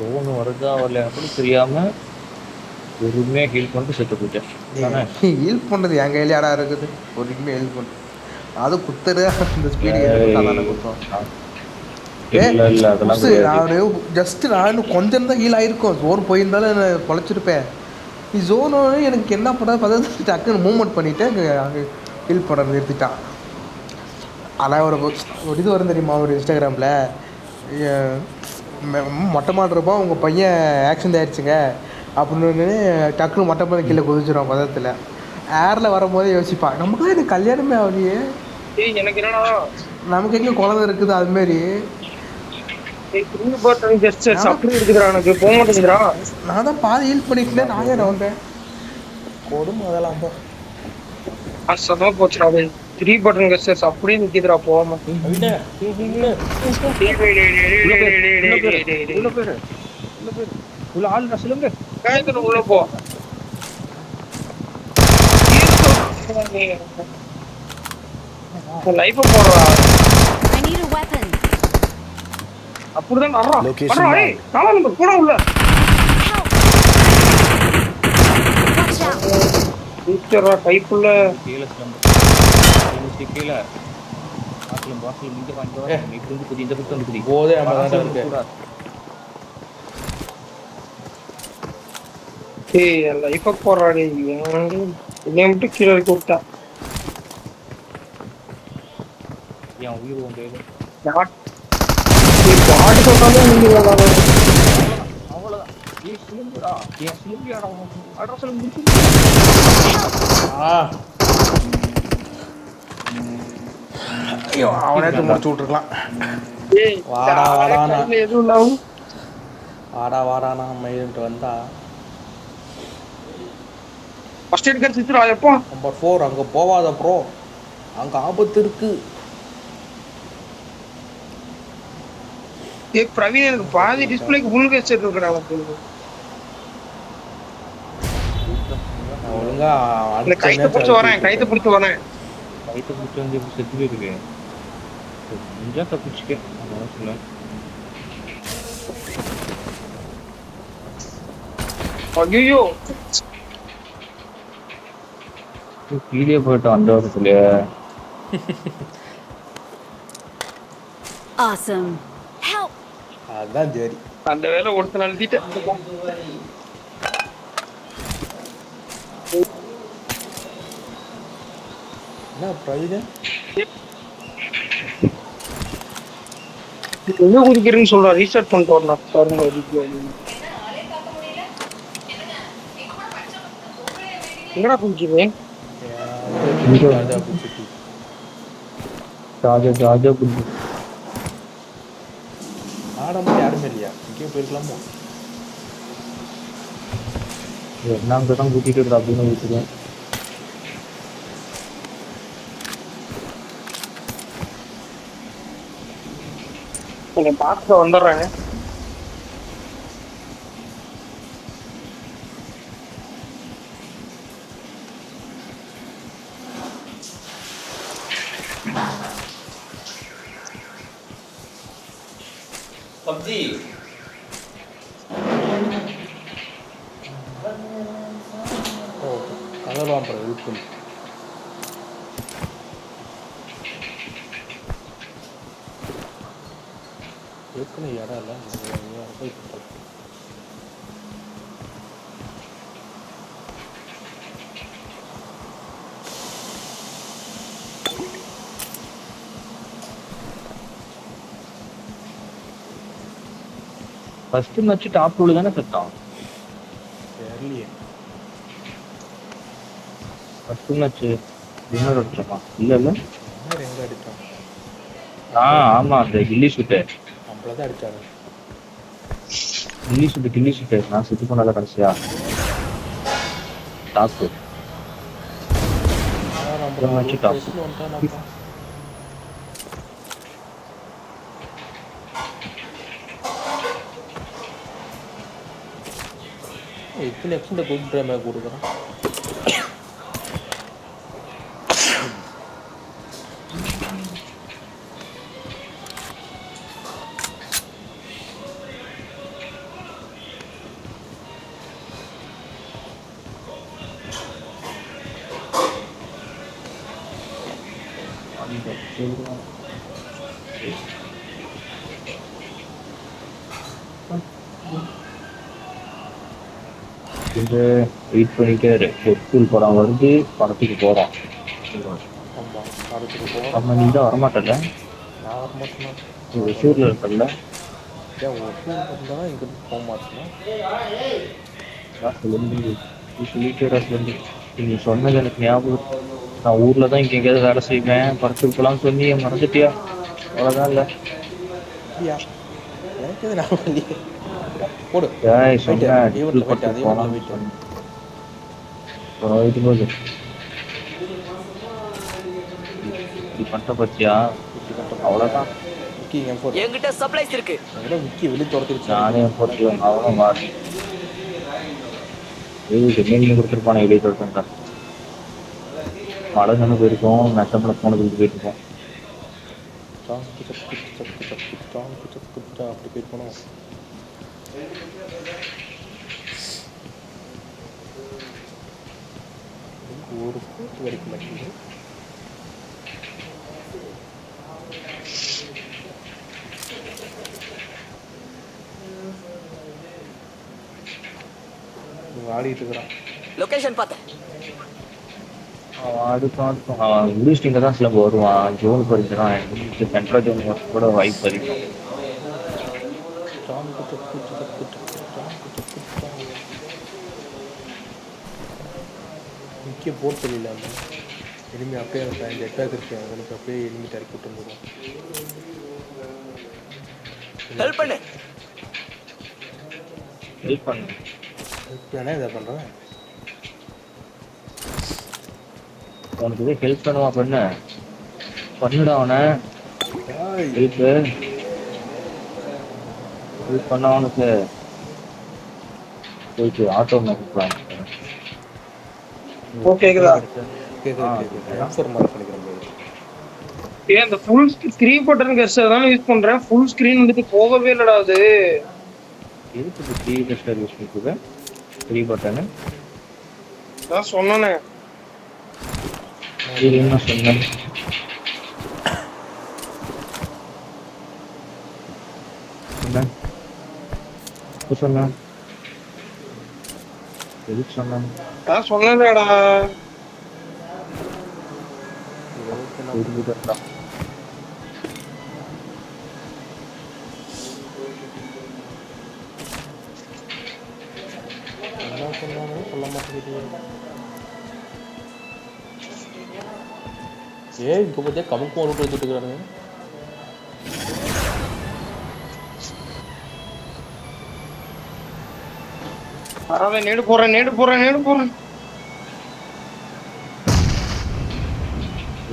ஒவ்வொன்று வருதா வரல கூட தெரியாம பொறுமையா ஹீல் பண்ணிட்டு செத்து போயிட்டேன். ஹீல் பண்ணுறது என் கையில யாரா இருக்குது? பொறுமையாக ஹீல் பண்ணுறது அது குத்துரு. அந்த ஸ்பீடு எதுக்கு தானே குத்தும்? நான் ஜஸ்ட் நான் கொஞ்சம் தான் ஹீல் ஆகிருக்கும். ஜோன் போயிருந்தாலும் நான் பொழைச்சிருப்பேன். நீ ஜோனோன்னு எனக்கு என்ன பண்ணுறது பார்த்தா டக்குன்னு மூவ்மெண்ட் பண்ணிவிட்டு அங்கே ஹீல் பண்ணுறது நிறுத்திட்டான். ஆனால் ஒரு இது வரும் தெரியுமா, ஒரு இன்ஸ்டாகிராமில் மொட்டை மாடுறப்போ உங்கள் பையன் ஆக்சிடென்ட் ஆகிடுச்சுங்க அப்படின்னு டக்குன்னு மொட்டை மாடி கீழே குதிச்சிடும் பதத்தில். ஏரில் வரும்போதே யோசிப்பான், நமக்குலாம் எனக்கு கல்யாணமே ஆகலையே, எனக்கு என்னடா நமக்கு எங்கே குழந்தை இருக்குது. அதுமாரி நான் தான் பாதி ஹீல் பண்ணிட்டேன். நான் ஏன் வந்தேன் கொடுமை அதெல்லாம் அசமா போச்சுடா. 3 பட்டன் கெஸ்டர்ஸ் அப்படியே நிக்குதுடா போகாம. உள்ள ஆளுடா சொல்லுங்க. காயத்துல உள்ள போ. லைஃப் போடுறா. I need a weapon. அப்படிதான் வர்றா. வர்றா ஏய் நாலா நம்பர் போடா உள்ள. Watch out. டீச்சரா கைக்குள்ள கீழ ஸ்லம்பு. கீழ பாட்டில் இங்க வாங்கிட்டு வா. நீ புரிஞ்சு புடி இந்த பக்கம் வந்து புடி. போதே நம்ம தான் இருக்கு. ஏய் லைஃப் போடுறா டேய். என்னை மட்டும் கீழே இறக்கி விட்டா. என் உயிர் உன் கையில. பாட்டு சொன்னாலும் நீங்க அவ்வளோதான். ஏ சிலிம்பிடா. ஏன் சிலிம்பியாடா? அட்ரஸ் எல்லாம் முடிச்சு. ஐயோ அவனே முடிச்சு விட்ருக்கலாம். வாடா வாடானா எதுவும் இல்லாம வாடானா மயிலிட்டு வந்தா ஃபர்ஸ்ட் எய்ட் கடிச்சிட்டுடா. எப்போ நம்பர் 4 அங்கே போவாத ப்ரோ, அங்கே ஆபத்து இருக்கு. ஏ பிரவீன் எனக்கு பாதி டிஸ்பிளேக்கு ஃபுல் ஹெட்செட் இருக்குடா. ஒழுங்கா கைத்தை பிடிச்சி வரேன். கைத்தை பிடிச்சி வந்து செத்து போயிருக்கேன். கொஞ்சம் தப்பிச்சுக்க சொல்ல. ஐயோ கீழே போயிட்டோம் அந்த வருஷத்துலயே. Awesome. Help. அதான் சரி. அந்த வேலை ஒருத்தன் அழுத்திட்டேன். என்ன பிரவீன் எங்க குதிக்கிறேன்னு சொல்றா. ரீஸ்டார்ட் பண்ணிட்டு வரலாம் பாருங்க. எங்கடா குதிக்கிறேன்? ராஜா புத்தி ஆடம்பரம் யாருமே இல்லையா? இங்கே போயிருக்கலாமோ? என்ன அங்கதான் கூட்டிட்டு இருக்கா அப்படின்னு வச்சுருவேன். கொஞ்சம் பார்த்து வந்துடுறேன். பப்ஜி கலர்லாம் அப்புறம் யூஸ் பண்ணி ஏற்கனவே இடம் இல்லை போய் ஃபர்ஸ்ட் மேட்ச் டாப் 2 தானே செத்தான். தெரியலையே. ஃபர்ஸ்ட் மேட்ச் வின்னர் அடிச்சமா? இல்ல எங்க அடிச்சான்? ஆமா அந்த கில்லி ஷூட் நம்மள தான் அடிச்சாரு. கில்லி ஷூட் நான் செத்து போனத கடைசியா டாப் 2 மேட்ச் டாப் எத்தனை எக்ஸில் கூப்பிட்ற மாதிரி கொடுக்குறான். வெயிட் பண்ணிட்டே ஸ்கூல் போறான் வருது படத்துக்கு போறான். ஆமாம் படத்துக்கு போகிறோம். நம்ம நீ தான் வரமாட்டல, நான் வர மாட்டேன்னா ஒசூர்ல இருக்கல. ஏன் ஒசூர் இருந்தால் இங்கிருந்து போக மாட்டேன்னா சொல்லி நீ சொன்னது எனக்கு ஞாபகம். நான் ஊர்ல தான் இங்க எங்கேயாவது வேலை செய்வேன், படத்துக்கு போலாம்னு சொல்லி மறந்துட்டியா? அவ்வளோதான் இல்லை. அப்படியா? எனக்கு எது நான் இல்லையே. போடு சொன்னேன் ஈவெண்ட்டில் போயிட்டு அதே ஈவெண்ட்டில் போயிட்டு போது நீ பண்ணிட்ட பத்தியா? அவ்வளோதான். விக்கி என் என்கிட்ட சப்ளைஸ் இருக்கு. விக்கி வெளியே துரத்திருச்சு. நானே போட்டுருவேன். அவ்வளோ மாறி மீன் கொடுத்துருப்பானே வெளியே தொடுத்தேன். மழை நின்று போயிருக்கோம், நெசம்ல போனதுக்கு போயிருக்கோம். அப்படி போயிட்டு போனோம். ஒரு போட்டு வரைக்க மாட்டேங்குது. ஆடிட்டு இருக்கிறான். லொகேஷன் பார்த்தேன். அவன் அடுக்கும் அவன் முடிச்சுட்டு தான் சில வருவான். ஜோன் பறிச்சுறான். சென்ட்ரல் ஜோன் கூட வாய்ப்பு அதிகம். முக்கிய போர் தெரியல. இனிமே அப்படியே அந்த எட்டாக இருக்கேன். அவனுக்கு அப்படியே இனிமே டேரக்ட் விட்டு வந்துடுவோம். ஹெல்ப் பண்ணு. ஹெல்ப் பண்ணு. ஏன்னா இதை பண்ணுறேன். அவனுக்கு இதே ஹெல்ப் பண்ணுவான். பண்ணுடா அவனை. ஹெல்ப் பண்ண அவனுக்கு போயிட்டு ஆட்டோ மேட்ச் ஓகேங்களா? ஏன் அந்த ஃபுல் 3 பட்டன் கெஸ்டர் தான் யூஸ் பண்றேன். ஃபுல் ஸ்கிரீன் வந்துட்டு போகவே இல்லடா. அது எதுக்கு 3 கெஸ்டர் யூஸ் பண்ணுறது? 3 பட்டனு நான் சொன்னேனே. என்ன சொன்னேன்? சொன்னேன் எதுக்கு சொன்னேன்? நான் சொன்னேன்டா. என்ன சொன்னாலும் சொல்ல மாட்டேங்குது. இப்போ பார்த்தியா கமுக்கு ஒரு எடுத்துட்டு இருக்கிறானுங்க. பரவாயில்ல, நேடு போறேன்.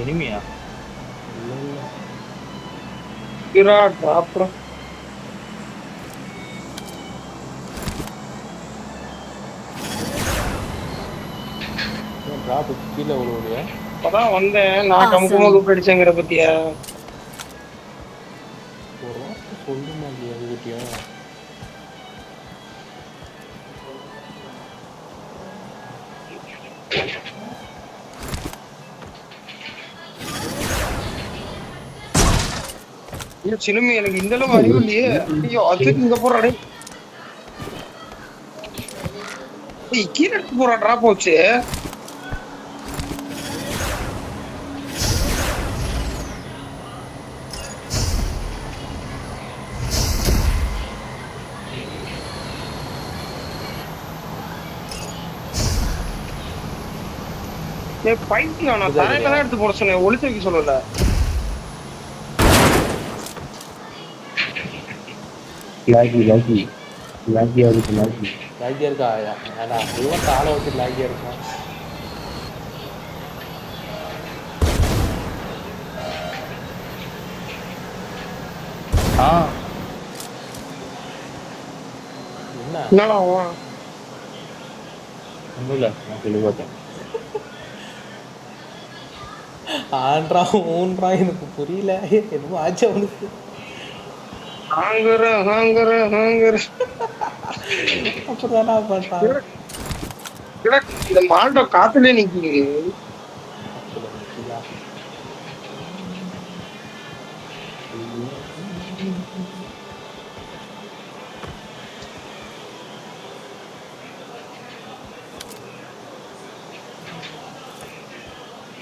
இனிமையா அப்புறம் டிராப் கீழே விழுவுலையா? அப்பதான் வந்தேன். நான் கமுக்கு படிச்சேங்கிற பத்தியா ஒரு வார்த்தை சொல்லுமா இல்லையா? அதுக்கிட்டியா சிலுமி எனக்கு இந்த அளவு அறிவு இல்லையே. ஐயோ அதுக்கு இங்க போறாடே. கீழே எடுத்து போறா. டிராப் போச்சு. பைத்தியம். நான் தரையில தான் எடுத்து போட சொன்னேன், ஒளிச்சு வைக்க சொல்லல. லாகியா இருக்கா? ஏன்னா இவன் காலை வச்சு லாகியா இருக்கான். என்னடா ஒன்றும் இல்லை நான் சொல்லி பார்த்தேன். ஆன்றா ஊன்றா எனக்கு புரியல, என்னமோ ஆச்சு அவனுக்கு. ஹாங்கர் அப்படிதானா பண்றான். இந்த மால்டோ காத்துலயே நிக்குது.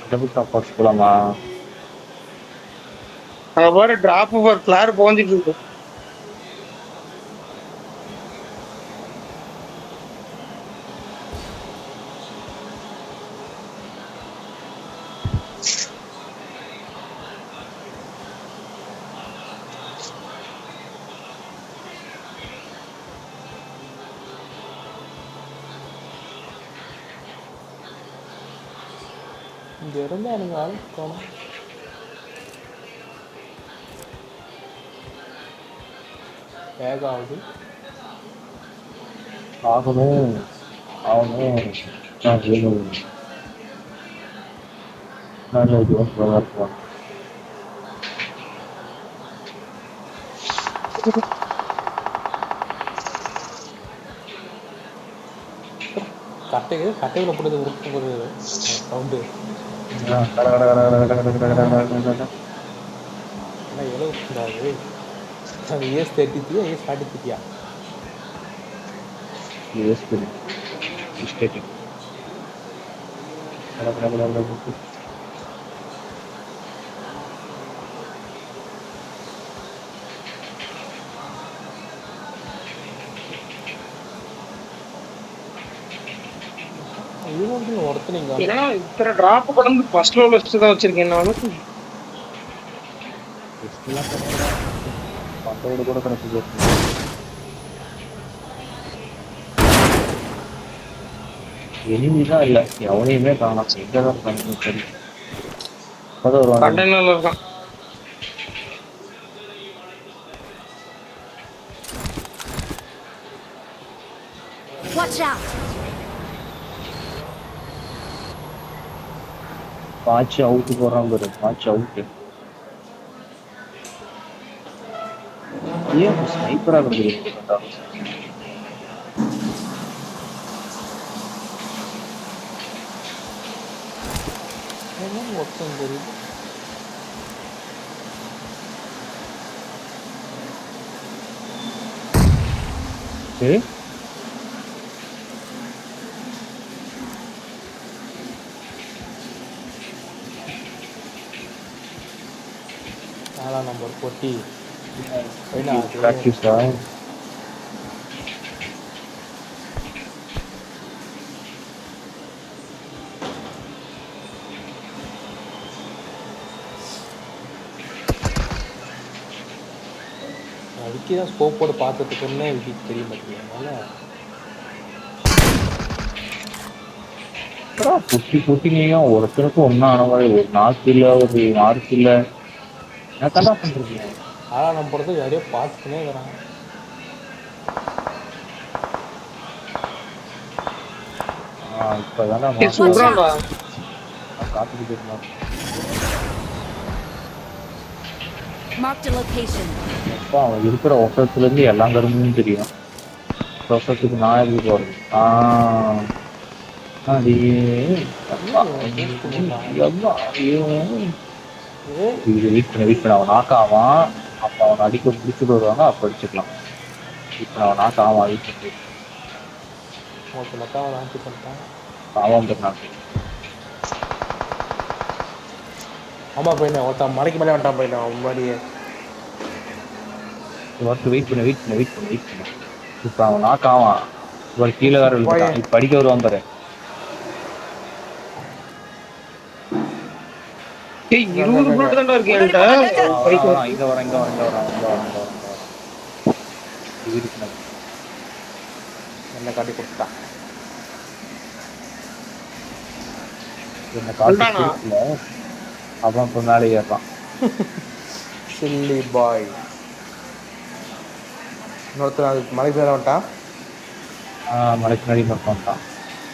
டபுள் டாப் பாக்ஸ் போலாமா? அங்க பாரு டிராப் ஓவர் ஃபிளார் போஞ்சிட்டு இருக்கு. இங்க இருந்தா எனக்கு ஆளுக்கு தோணும். வேகம் ஆகுது. ஆகணும் ஆகணும் நான் வேணும். நல்ல ஜோஸ் நல்லா இருப்பான். கட்டைகளை போட்டு உருட்டு போது சவுண்டு ஆனால் எவ்வளோ கூடாது. அது ஏஸ் 33 ஏஸ் 43. ஒருத்தனைங்க ஏன்னா இத்தனை டிராப் கடந்து ஃபர்ஸ்ட் லெவல் வச்சு தான் வச்சிருக்கேன் நானும். பத்தோடு கூட கணக்கு எனிமிதான் இல்லை, எவனையுமே காணலாம். எங்கதான் இருக்காங்க சரி. கண்டெய்னர்ல இருக்கான். Watch out! வாட்ச் அவுட்டு போடுறான் பாரு, வாட்ச் அவுட்டு. ஏன் ஸ்னைப்பரா வருது? ஒருத்தன் தெரியுது. சரி நம்பர் 40 ப்ராக்டிஸா? விக்கி தான் ஸ்கோப்போடு பார்த்துட்டுக்குன்னே விக்கிக்கு தெரிய மாட்டேங்குது. புட்டிங்கையும் ஒருத்தருக்கும் ஒன்றும் ஆன மாதிரி ஒரு நாக்கு இல்லை, ஒரு மார்க் இல்லை. என்ன பண்றீங்க? நம்ம போகிறது யாரையோ பார்த்துக்கினே வராங்க. இப்போதானே காத்துக்கிட்டு இருக்கலாம். Marked a location. அப்போ அவன் இருக்கிற ஒசத்துலேருந்து எல்லா கரும்பும் தெரியும். ஒசத்துக்கு நான் எப்படி போகிறது? வெயிட் பண்ண அவன் நாக்காவான். அப்போ அவனை அடிக்க பிடிச்சிட்டு வருவாங்க, அப்போ அடிச்சுக்கலாம். இப்போ அவன் நாக்காவான் வெயிட் பண்ணி ஆமாம் நாக்கு. ஆமாம் போயினேன் ஒருத்தன் மலைக்கு மேலே வந்துட்டான் போயிட்டேன் அவன் முன்னாடியே. வெயிட் பண்ண இப்போ அவன் நாக்காவான். ஒரு கீழே வேற விழுந்துட்டான். இப்போ அடிக்க வருவான் பாரு. 20 புல்லட் தான் இருக்கு என்கிட்ட. இங்க வர என்ன காட்டி கொடுத்தான். என்ன காட்டி அவன் இப்போ மேலே ஏறான். சில்லி பாய். இன்னொருத்தர் அது மலைக்கு மேலே வந்துட்டான். மலைக்கு மேலே வந்துட்டான்.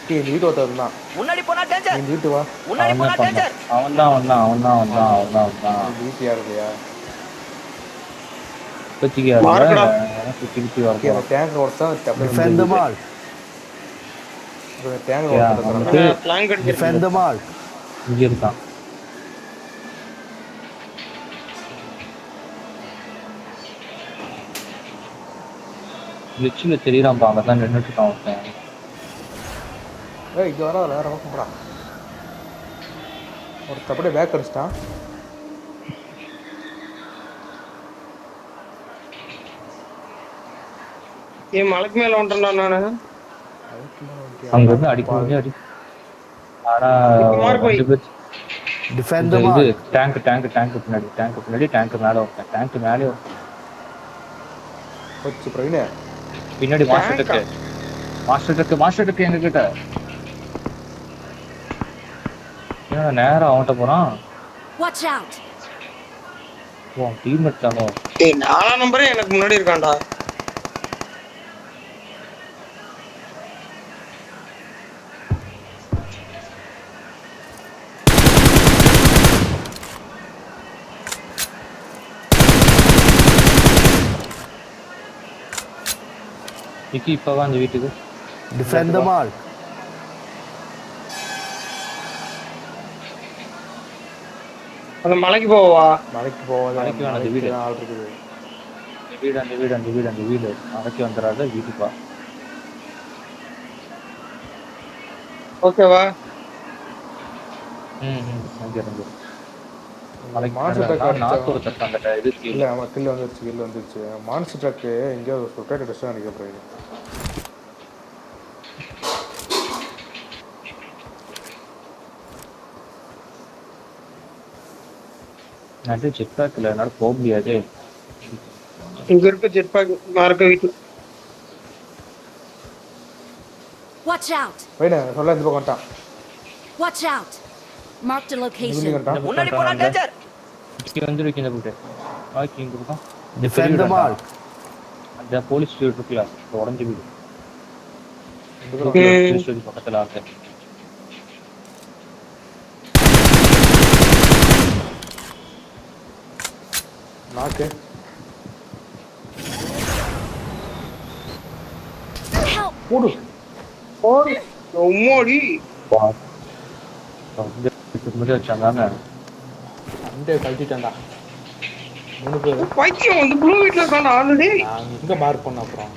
டேய் இந்த வீட்டு ஒருத்தர் தான். முன்னாடி போனா டேஞ்சர். இந்த வீட்டு வா. முன்னாடி போனா டேஞ்சர். அவன் தான் இந்த வீட்டு யாருடையா? மார்க்கடா. சுத்தி ஓகே அந்த டேங்க் ஒருத்தன் Defend the mark. டேங்க் ஒருத்தர் பிளாங்க் அடிச்சு Defend the mark. இங்க இருக்கான். லிச்சில தெரியறான் அங்க தான் நின்னுட்டு இருக்கான் ஒருத்தன். ஏய் இங்க வர வேற பக்கம் போடா. ஒரு தப்படே பேக் அடிச்சிட்டான். ஏன் மலைக்கு மேல வந்துட்டேன்டா நானு. அங்க இருந்து அடிக்க அடி. ஆனா மார்க் வை. Defend the இது mark. டேங்க் பின்னாடி டேங்க் மேல ஒருத்தன். டேங்க் மேலே ஒருத்தன். போச்சு பிரவீனே. பின்னாடி மாஸ்டர் டக்கு எங்க கிட்ட. ஏன்னா நேரா அவன்கிட்ட போறான். Watch out! ஓ டீம்மேட் தானோ. டேய் 4 நம்பரே எனக்கு முன்னாடி இருக்கான்டா. விக்கி இப்பவா அந்த வீட்டுக்கு. Defend the mark. அந்த மலைக்கு போவா. மலைக்கு போவாத. மலைக்கு வேணாம், அந்த வீடு. ஆள் இருக்குது. அந்த வீடு மலைக்கு வந்துடாத வீட்டுக்கு வா. ஓகேவா? அங்க இருந்து மலைக்கு மான்ஸ்டர் ட்ரக் நார்த் ஒரு தட்டு அந்த இது இல்ல அவன் கில் வந்துருச்சு. மான்ஸ்டர் ட்ரக் எங்கேயோ ஒரு ரொட்டேட் டெஸ்ட் நினைக்க போறீங்க. நான் செக் பேக்ல என்னால போக முடியாது. இங்க இருக்க ஜெட் பேக் மார்க்க வீட்ல. Watch out! வைனா சொல்ல இந்த பக்கம் வந்துட்டான். Watch out! Marked a இங்க location. வந்துட்டான். முன்னாடி போனா டேஞ்சர். இங்க வந்து இந்த போட்டு வாக்கி இங்க இருக்கோம். Defend the mark. அந்த போலீஸ் ஸ்டேஷன் இருக்குல உடைஞ்ச வீடு. ஓகே. போலீஸ் ஸ்டேஷன் பக்கத்துல ஆக்கு. நாக்கு Help! போடு. ஓடி. உம்மோடி. வந்து முன்னாடி வச்சாங்க. அந்த கழட்டிட்டான்டா. 3 பேர். பைத்தியம் வந்து ப்ளூ வீட்ல இருக்கான்டா ஆல்ரெடி. நான் எங்க மார்க் பண்ண அப்புறம்.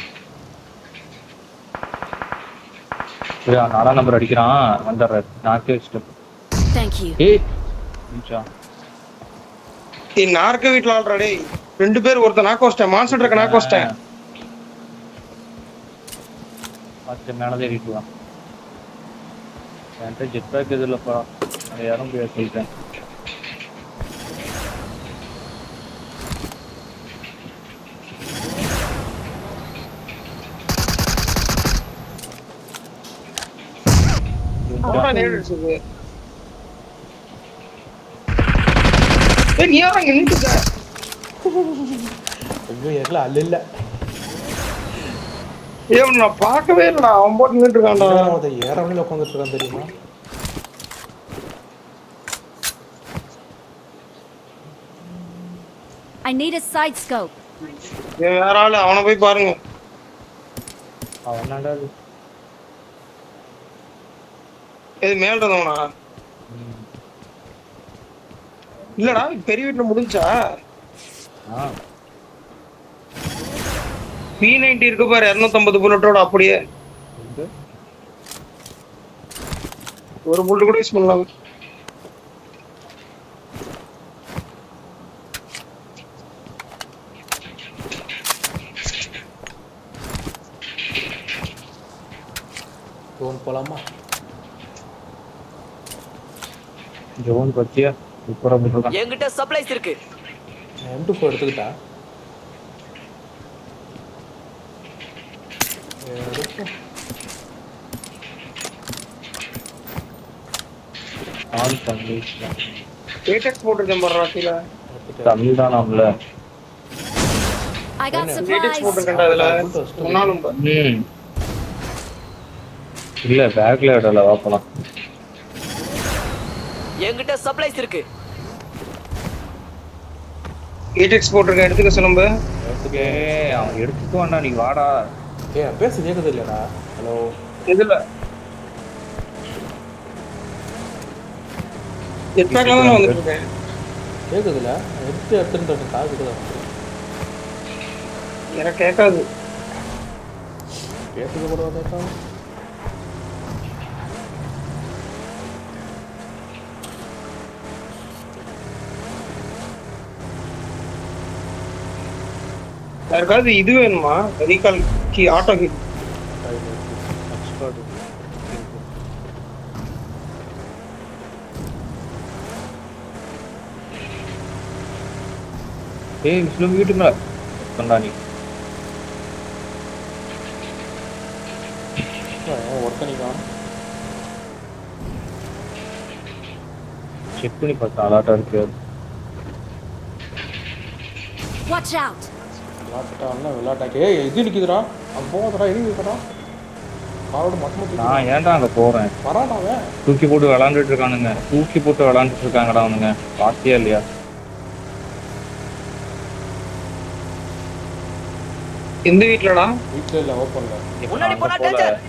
4 நம்பர் அடிக்கிறான் வந்துடுறாரு. நாக்கே ஸ்டெப். Thank you. ஏய் நிச்சா ஏய் நார்க்க வீட்ல ஆல்ரெடி 2 பேர் ஒருத்தன் நாக் கோஸ்டேன். மான்ஸ்டர் ட்ரக் நாக் கோஸ்டேன். மத்த மேல ஏறிட்டு வா. என்கிட்ட ஜெட் பேக் எதுலப்பா அதை யாரும் போய் சொல்லிட்டேன். அவன் நேரா அடிச்சது. ஏய் நீ யாரா இங்க நின்னுட்ட? ஐயோ ஏகல அல்ல. ஏய் நான் பார்க்கவே இல்லடா. அவன் போட்டு நின்னுட்டு இருக்கான்டா. அவன் ஏறவனே உட்கார்ந்துட்டு இருக்கான் தெரியுமா? I need a side scope. ஏய் வேற ஆளு அவனை போய் பாருங்க. அவன் என்னடா இது? இது மேல இருந்தவனா? இல்லடா பெரிய வீட்ல முடிஞ்சா? ஆ P90 இருக்கு பாரு 250 புல்லட்டோட அப்படியே. ஒரு புல்லட் கூட யூஸ் பண்ணலாம். ஜோன் போலாமா? ஜோன் பத்தியா சூப்பரா போட்டுருக்கான். என்கிட்ட சப்ளைஸ் இருக்கு. M24 எடுத்துக்கிட்டா. ஆல் பண்ணி ஏடெக்ஸ் போட்டுருக்கேன் பாருடா கீழ. தமிழ் தான் நம்மள. I got ஏடெக்ஸ் supplies. போட்டுருக்கேன்டா இதுல. ஒண்ணாலும் இல்ல பேக்ல இடல வா போலாம். என்கிட்ட சப்ளைஸ் இருக்கு. ஏடெக்ஸ் போட்டிருக்கேன், எடுத்துக்க சொல்லுங்க. ஓகே அவன் எடுத்துட்டு வாண்டா, நீ வாடா. பேச கேட்குது இல்லையாடா? ஹலோ எதுல ஜெட்பேக்ல தான் வந்துட்டு இருக்கேன். கேட்குதுல்ல? எடுத்துன்ற காது எனக்கு கேட்காது. பேசுறது கூட கேட்காது. யாருக்காவது இது வேணுமா? Recall key, auto key. ஏய் விஷ்ணு வீட்டுக்கு மேல பண்ணா நீ. ஒருத்தனிக்கான் செக் பண்ணி பார்த்தா அலாட்டா இருக்கு. Watch out! விளையாட்டாக்கே இது நிற்குதுடா. அவன் போகாதடா, எது நிற்கடா? காரோட மட்டும் நான் ஏன்டா அங்க போறேன்? வராடாவே. தூக்கி போட்டு விளாண்டுட்டு இருக்கானுங்க, தூக்கி போட்டு விளாண்டுட்டு இருக்காங்கடா அவனுங்க. பாத்தியா இல்லையா? எந்த வீட்லடா? வீட்டில் இல்லை, ஓப்பன்ல. முன்னாடி போனா டேஞ்சர்.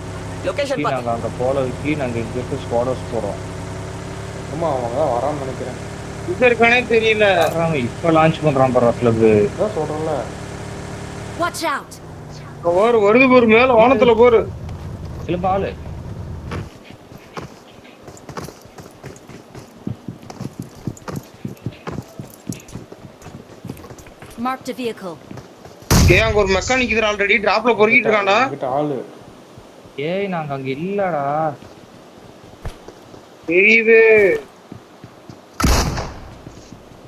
லொகேஷன் நாங்க பாத்து. அங்க போலதுக்கு நாங்க இங்க இருந்து ஸ்குவாடர்ஸ் போறோம். ஆமா, அவங்க தான் வரான்னு நினைக்கிறேன். இது இருக்கானே தெரியல. அவன் இப்ப லான்ச் பண்றான் பாரு கிளப். அதான் சொல்றேன்ல. Watch out! வருது போரு, மேல வானத்துல போரு. கிளப் ஆளு. Marked a vehicle. ஏய் அங்க ஒரு மெக்கானிக் இதுல ஆல்ரெடி டிராப்ல பொறுக்கிட்டு இருக்கான்டா. கிட்ட ஆளு. ஏய் நாங்க அங்க இல்லடா. தெரியுது.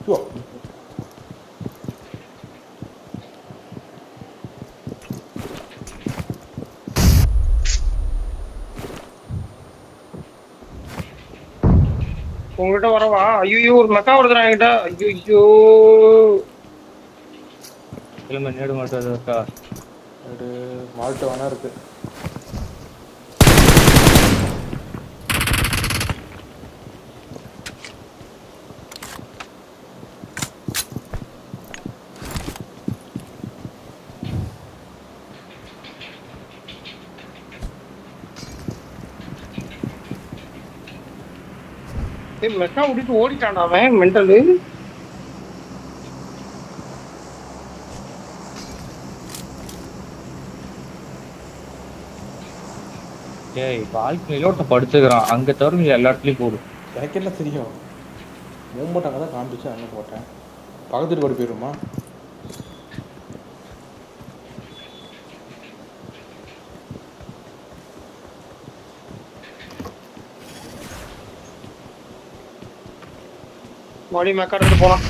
ஐயோ. உங்ககிட்ட வரவா? ஐயோ ஒரு மெக்கா வருதுடா என்கிட்ட. ஐயோ கிளம்ப நேடு மட்டும் இருக்கா? அது மால்ட்ட வேணா இருக்கு. ஏய் மெக்கா விட்டுட்டு ஓடிட்டான்டா அவன், மென்டலு. ஏய் பால்கனில ஒருத்த படுத்துக்கிறான், அங்க தவிர நீ எல்லா இடத்துலயும் போடு. எனக்கு என்ன தெரியும்? மூமெண்ட் அங்கே தான் காமிச்சு அங்கே போட்டேன். பக்கத்துட்டு கூட போயிடுமா? மறுபடி மெக்கா எடுத்துட்டு போலாம்.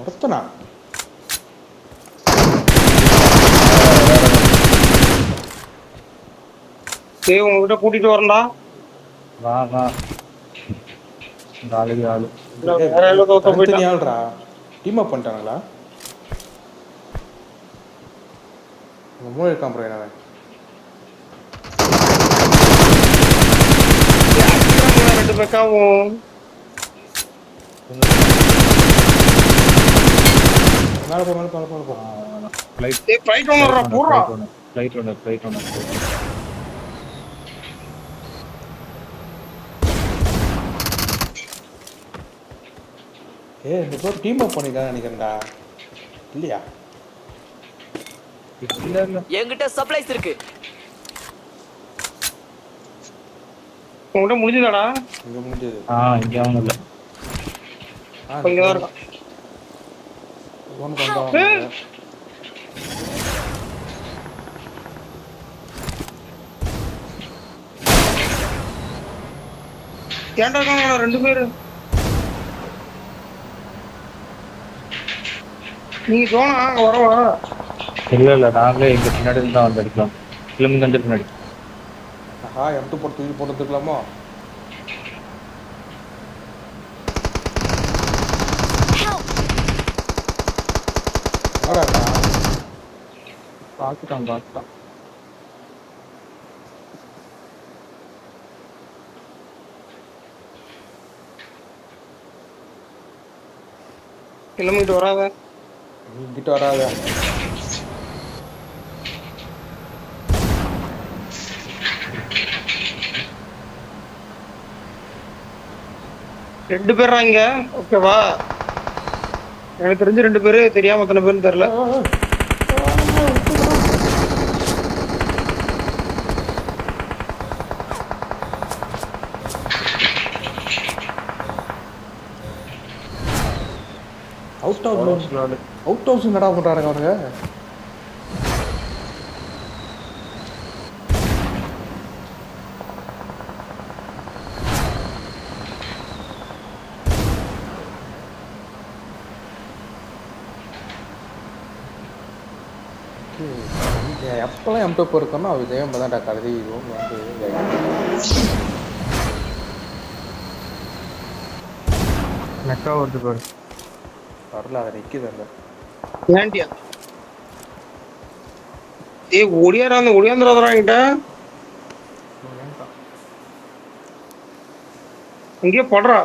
ஒருத்தனா? ஏய் உங்ககிட்ட கூட்டிட்டு வரேன்டா. வா வா. இந்த ஆளுக்கு ஆளு. வேற எல்லாம் தோத்த போயிட்டான். ஆள்றா. டீம் அப் பண்ணிட்டானுங்களா? மூணு இருக்கான் ப்ரோ. என்ன ரெண்டு மெக்காவும் மேலே போ, மேலே போ, மேலே போ. ஃளைட் ஏய் ஃளைட் ஓனர்ரா போறா. Flight owner. ஏய் இந்த ப்ரோ டீம் அப் பண்ணிருக்கான்னு நினைக்கிறேன்டா. இல்லையா? இல்ல இல்ல. என்கிட்ட சப்ளைஸ் இருக்கு. உங்ககிட்ட முடிஞ்சதாடா? இங்கே முடிஞ்சது. இங்க அவனும் இல்ல. இங்கதான் இருக்கான். ஒன்று வந்தா ஏன்டா இருக்காங்க ரெண்டு பேரு? நீங்க ஜோனா அங்க வரவா? இல்ல நாங்களே எங்க பின்னாடி இருந்து தான் வந்து அடிக்கலாம். கிளம்பி வந்து பின்னாடி. ஆஹா, M2 போட்டு தூக்கி போட்டுருக்கலாமா? Help! ஆடா பார்த்துட்டான். கிளம்பிட்டு வராத. இங்கிட்ட வராத. ரெண்டு பேரா இங்க? ஓகேவா, எனக்கு தெரிஞ்சு 2 பேரு, தெரியாம எத்தனை பேருன்னு தெரியல. அவுட் ஹவுஸ் என்னடா பண்றாங்க அவனுங்க? எப்பெல்லாம் M2 இருக்கோன்னா அவ இதே மாதிரி தான் கழுதி இதுவும் வந்து மெக்கா வருது பாரு. வரல, அதை நிற்கிது அந்த ஏன்டியா ஒடியாந்துடாதரா என்கிட்ட. இங்கே படுறா.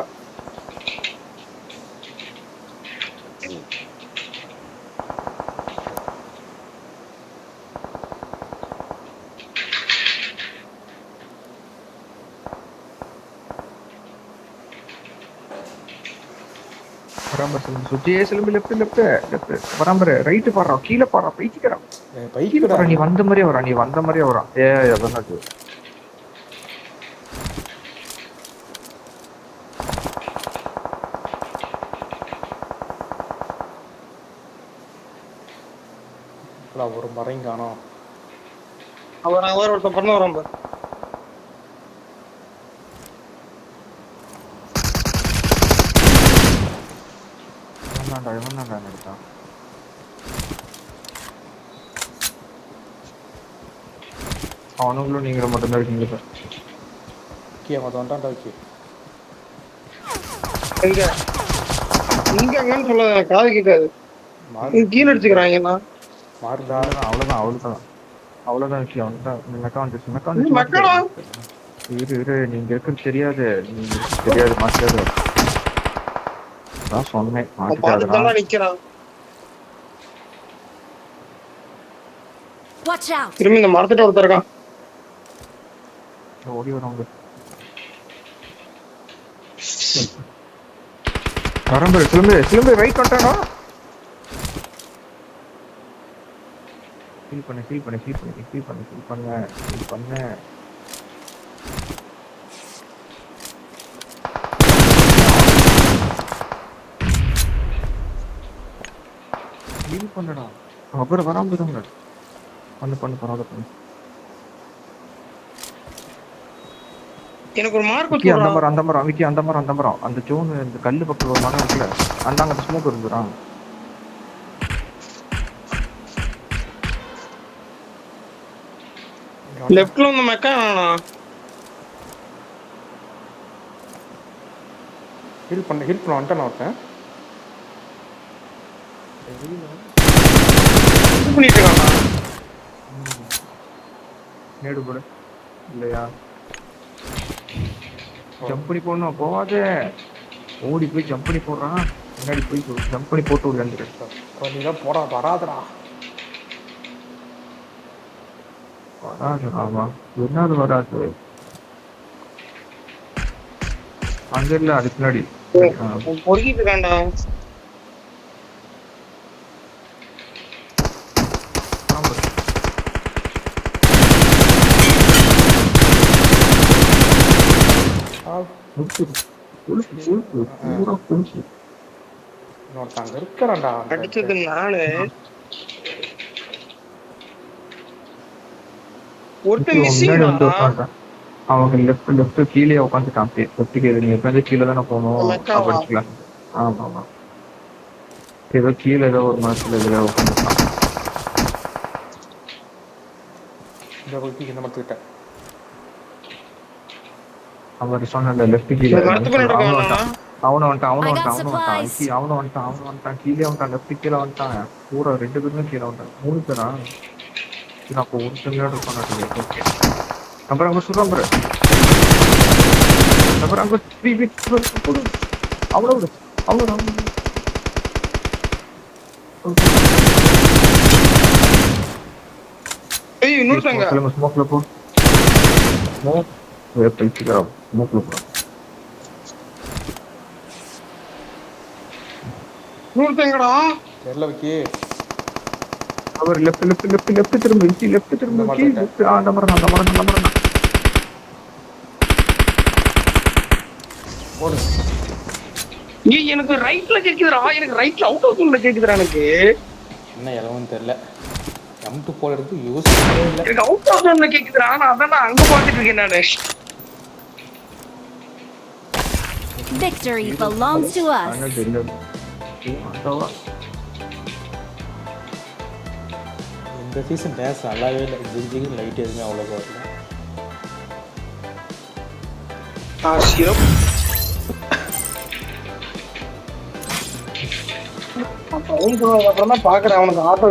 சுத்தியே சிலம்பு லெஃப்ட் பராம்பர ரைட்டு பாடுறான், கீழே பாடுறான், பைத்திக்கிறான். பைக்கில் நீ வந்த மாதிரியே வரான். அதான் அது. ஒரு மரம் காணோம். அவன் ஒருத்தன் பண்ண வரான் பாரு. இவன் தான் எடுத்தான். அவனுங்களும் நீங்களும் மட்டும்தான் இருக்கீங்க சார். வந்துட்டான்டா. ஓகே, இங்க எங்கன்னு சொல்ல காது கேட்காது. கீழே அடிச்சுக்கிறாங்க. மாறுதா? அவ்வளவுதான் விஷயம். அவன்தான் இரு நீங்க இருக்கிறது தெரியாது, மாஸ்டர். நான் சொன்னேன் நிக்கிறான். Watch out! திரும்பி இந்த மரத்துட்டு ஒருத்தர் இருக்கான். ஓடி வரவங்க வரம்பு. சிலம்பு ரைட் பண்ணிட்டானா? ஃபீல் பண்ண பண்ணடா. அப்புறம் வராம தாங்க பண்ணு பரவாயில்ல. எனக்கு ஒரு மார்க் அந்த மரம் அந்த ஜோன், இந்த கல்லு பக்கம் ஒரு மரம் இருக்குல்ல, அந்த ஸ்மோக் இருந்துறான். லெஃப்ட்ல வந்து மெக்கா ஹீல் பண்ண வந்துட்டேன் ஒருத்தன். பண்ணிட்டு இருக்கானா? நேடு போடு இல்லையா? ஜம்ப் பண்ணி போடணும், போவாதே. ஓடி போய் ஜம்ப் பண்ணி போடுறான். முன்னாடி போய் ஜம்ப் பண்ணி போட்டு விளையாண்டுரு. நீதான் போடா, வராதுடா. ஆமா, என்னது வராது. அங்க இல்ல, அதுக்கு முன்னாடி பொறுக்கிட்டு இருக்காண்டா. அடிச்சது நானு. அவங்க லெஃப்ட் கீழே உட்காந்துட்டான். லெஃப்ட் கீழே, நீங்க எப்ப கீழே தானே போகணும். படிச்சுக்கலாம். ஆமா, ஏதோ கீழே ஏதோ ஒரு மரத்துல ஏதோ உட்காந்துட்டான். அவர் சொன்ன லெஃப்ட் கீழே அவனை வந்துட்டான். கீழே வந்துட்டான். லெஃப்ட் கீழே வந்துட்டான். பூரா 2 பேருமே கீழே வந்துட்டான். 3 பேரா? நான் அப்போ ஒரு செகண்ட் பண்ணாட்டேன். ஓகே அப்புறம் அங்கே சொல்கிறேன் அப்புறம் அங்கே 3 வீக்ஸ் போடு அவ்வளோ அவ்வளோ ஏய் இன்னொருத்தங்க ஸ்மோக்கில் போ ஸ்மோக் பேசிக்கிறோம் ஸ்மோக்கில் போ இன்னொருத்தங்கடா தெரியல விக்கி. அவர் லெஃப்ட் திரும்ப லெஃப்ட் திரும்ப அந்த மரம் போடு. ஏய் எனக்கு ரைட்ல கேக்குதுடா, எனக்கு ரைட்ல அவுட் ஆஃப் ஜோன்ல கேக்குதுடா எனக்கு. என்ன இலவன்னு தெரியல. M2 போடுறது யூஸ் பண்ணவே இல்லை. எனக்கு அவுட் ஆஃப் ஜோன்ல கேக்குதுடா. நான் அதான் அங்க பாத்துட்டு இருக்கேன் நானு. Victory belongs to us. இந்த சீசன் டேஸ் நல்லாவே இல்லை. ஜிஜிக்கு லைட் எதுவுமே அவ்வளோ வரல. சிறப்பு. அப்புறம் தான் பாக்குறேன் அவனுக்கு ஆட்டோ